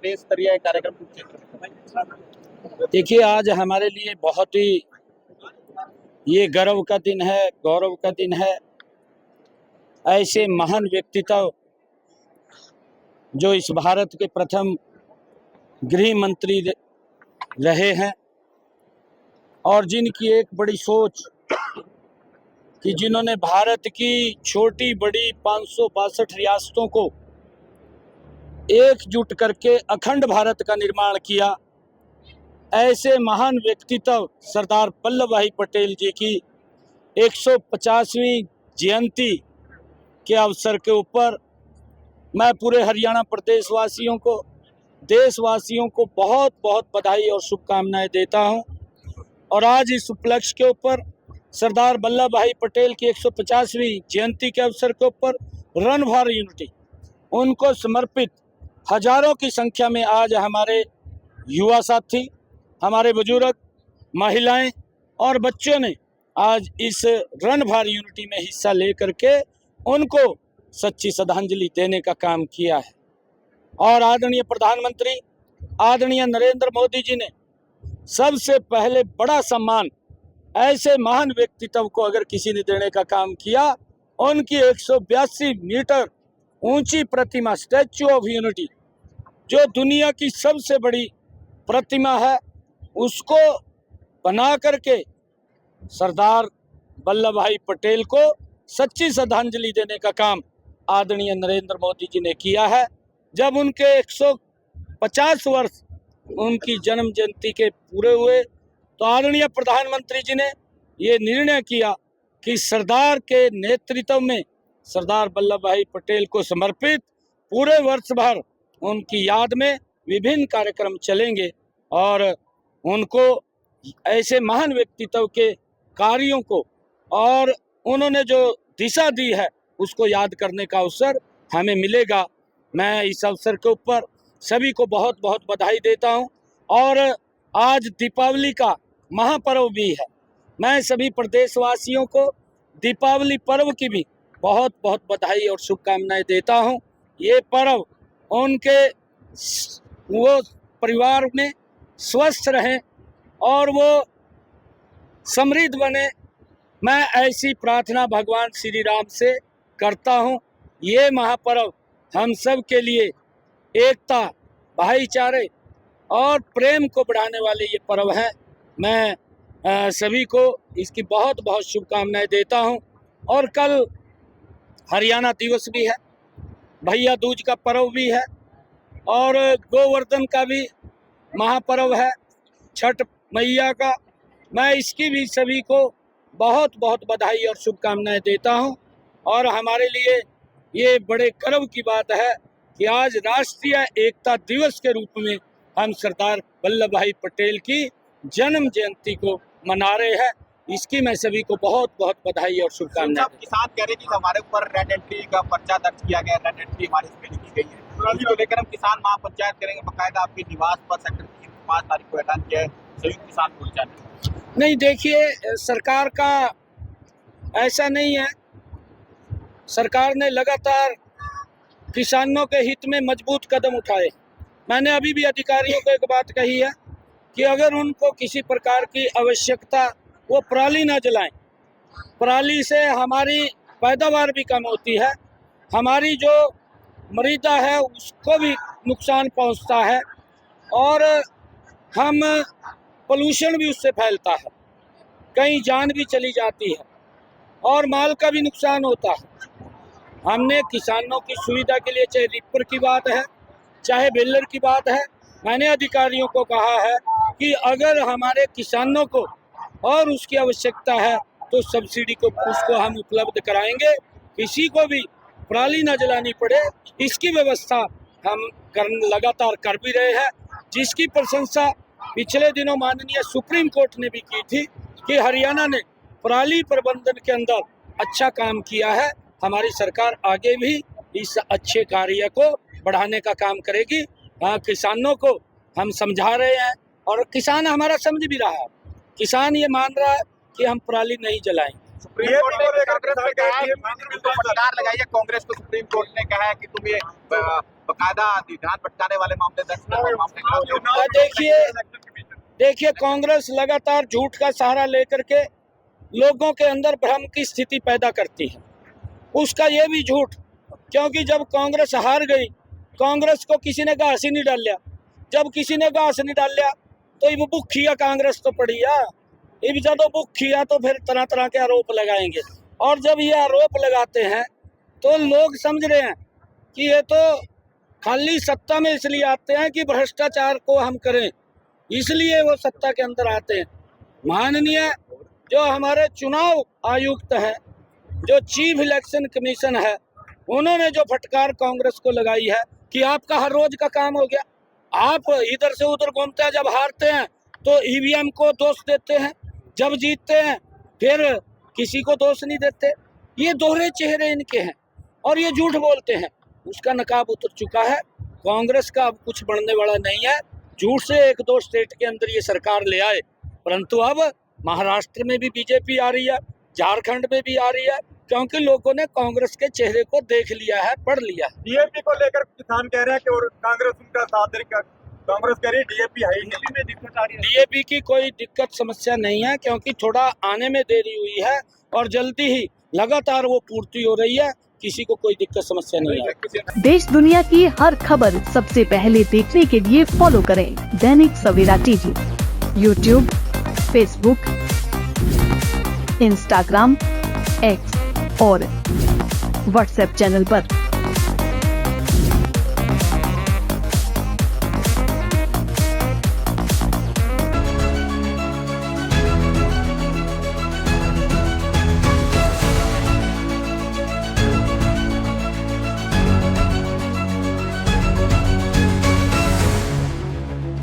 प्रदेश स्तरीय कार्यक्रम कुरुक्षेत्र में। देखिए, आज हमारे लिए बहुत ही ये गर्व का दिन है, गौरव का दिन है। ऐसे महान व्यक्तित्व जो इस भारत के प्रथम गृह मंत्री रहे हैं और जिनकी एक बड़ी सोच कि जिन्होंने भारत की छोटी बड़ी 562 रियासतों को एकजुट करके अखंड भारत का निर्माण किया, ऐसे महान व्यक्तित्व सरदार वल्लभ भाई पटेल जी की 150वीं जयंती के अवसर के ऊपर मैं पूरे हरियाणा प्रदेश वासियों को, देशवासियों को बहुत बहुत बधाई और शुभकामनाएं देता हूं। और आज इस उपलक्ष्य के ऊपर सरदार वल्लभ भाई पटेल की 150वीं जयंती के अवसर के ऊपर रन फॉर यूनिटी उनको समर्पित हजारों की संख्या में आज हमारे युवा साथी, हमारे बुजुर्ग, महिलाएं और बच्चों ने आज इस रन फॉर यूनिटी में हिस्सा लेकर के उनको सच्ची श्रद्धांजलि देने का काम किया है। और आदरणीय प्रधानमंत्री आदरणीय नरेंद्र मोदी जी ने सबसे पहले बड़ा सम्मान ऐसे महान व्यक्तित्व को अगर किसी ने देने का काम किया, उनकी 182 मीटर ऊंची प्रतिमा स्टैच्यू ऑफ यूनिटी जो दुनिया की सबसे बड़ी प्रतिमा है, उसको बना करके सरदार वल्लभ भाई पटेल को सच्ची श्रद्धांजलि देने का काम आदरणीय नरेंद्र मोदी जी ने किया है। जब उनके 150 वर्ष उनकी जन्म जयंती के पूरे हुए तो आदरणीय प्रधानमंत्री जी ने ये निर्णय किया कि सरदार के नेतृत्व में सरदार वल्लभ भाई पटेल को समर्पित पूरे वर्ष भर उनकी याद में विभिन्न कार्यक्रम चलेंगे और उनको ऐसे महान व्यक्तित्व के कार्यों को और उन्होंने जो दिशा दी है उसको याद करने का अवसर हमें मिलेगा। मैं इस अवसर के ऊपर सभी को बहुत बहुत बधाई देता हूं। और आज दीपावली का महापर्व भी है। मैं सभी प्रदेशवासियों को दीपावली पर्व की भी बहुत बहुत बधाई और शुभकामनाएं देता हूं। ये पर्व उनके वो परिवार में स्वस्थ रहें और वो समृद्ध बने, मैं ऐसी प्रार्थना भगवान श्री राम से करता हूं। ये महापर्व हम सब के लिए एकता, भाईचारे और प्रेम को बढ़ाने वाले ये पर्व है। मैं सभी को इसकी बहुत बहुत शुभकामनाएं देता हूं। और कल हरियाणा दिवस भी है, भैया दूज का पर्व भी है और गोवर्धन का भी महापर्व है, छठ मैया का। मैं इसकी भी सभी को बहुत बहुत बधाई और शुभकामनाएं देता हूं। और हमारे लिए ये बड़े गर्व की बात है कि आज राष्ट्रीय एकता दिवस के रूप में हम सरदार वल्लभ भाई पटेल की जन्म जयंती को मना रहे हैं। इसकी मैं सभी को बहुत बहुत बधाई और शुभकामनाएं। किसान कह रहे कि हमारे ऊपर रेड एंट्री का पर्चा दर्ज किया गया, रेड एंट्री हमारे इसमें लिखी गई है, इसको लेकर हम किसान महापंचायत करेंगे। बाकायदा आपके निवास पर सेक्टर 5 तारीख को ऐलान किया है संयुक्त किसान मोर्चा ने। नहीं, देखिए, सरकार का ऐसा नहीं है। सरकार ने लगातार किसानों के हित में मजबूत कदम उठाए। मैंने अभी भी अधिकारियों को एक बात कही है कि अगर उनको किसी प्रकार की आवश्यकता, वो पराली ना जलाएं। पराली से हमारी पैदावार भी कम होती है, हमारी जो मृदा है उसको भी नुकसान पहुंचता है और हम पोल्यूशन भी उससे फैलता है, कहीं जान भी चली जाती है और माल का भी नुकसान होता है। हमने किसानों की सुविधा के लिए, चाहे रिपर की बात है चाहे बेलर की बात है, मैंने अधिकारियों को कहा है कि अगर हमारे किसानों को और उसकी आवश्यकता है तो सब्सिडी को उसको हम उपलब्ध कराएंगे। किसी को भी पराली न जलानी पड़े, इसकी व्यवस्था हम लगातार कर भी रहे हैं, जिसकी प्रशंसा पिछले दिनों माननीय सुप्रीम कोर्ट ने भी की थी कि हरियाणा ने पराली प्रबंधन के अंदर अच्छा काम किया है। हमारी सरकार आगे भी इस अच्छे कार्य को बढ़ाने का काम करेगी। किसानों को हम समझा रहे हैं और किसान हमारा समझ भी रहा है। किसान ये मान रहा है कि हम पराली नहीं जलाएंगे। सुप्रीम कोर्ट ने कांग्रेस को सरकार लगाई है, कांग्रेस को सुप्रीम कोर्ट ने कहा है कि तुम ये बकायदा ध्यान भटकाने वाले मामले दर्ज देखिए कांग्रेस लगातार झूठ का सहारा लेकर के लोगों के अंदर भ्रम की स्थिति पैदा करती है। उसका ये भी झूठ, क्योंकि जब कांग्रेस हार गई, कांग्रेस को किसी ने घास ही नहीं डालिया। जब किसी ने घास नहीं डालिया तो ये भूखिया कांग्रेस तो पड़ी है। ये जब भूखिया तो फिर तरह तरह के आरोप लगाएंगे, और जब ये आरोप लगाते हैं तो लोग समझ रहे हैं कि ये तो खाली सत्ता में इसलिए आते हैं कि भ्रष्टाचार को हम करें, इसलिए वो सत्ता के अंदर आते हैं। माननीय जो हमारे चुनाव आयुक्त हैं, जो चीफ इलेक्शन कमीशन है, उन्होंने जो फटकार कांग्रेस को लगाई है कि आपका हर रोज का काम हो गया, आप इधर से उधर घूमते हैं, जब हारते हैं तो ईवीएम को दोष देते हैं, जब जीतते हैं फिर किसी को दोष नहीं देते। ये दोहरे चेहरे इनके हैं और ये झूठ बोलते हैं। उसका नकाब उतर चुका है। कांग्रेस का अब कुछ बढ़ने वाला नहीं है। झूठ से एक दो स्टेट के अंदर ये सरकार ले आए, परंतु अब महाराष्ट्र में भी बीजेपी आ रही है, झारखंड में भी आ रही है, क्योंकि लोगों ने कांग्रेस के चेहरे को देख लिया है, पढ़ लिया है। डीएपी को लेकर किसान कह रहे हैं कि और कांग्रेस उनका साथ देगा। कांग्रेस कह रही है डीएपी है ही नहीं, में दिक्कत आ रही है। डीएपी की कोई दिक्कत समस्या नहीं है, क्योंकि थोड़ा आने में देरी हुई है और जल्दी ही लगातार वो पूर्ति हो रही है। किसी को कोई दिक्कत समस्या नहीं है। देश दुनिया की हर खबर सबसे पहले देखने के लिए फॉलो करें Dainik Savera TV, YouTube, Facebook, Instagram, X और व्हाट्सएप चैनल पर।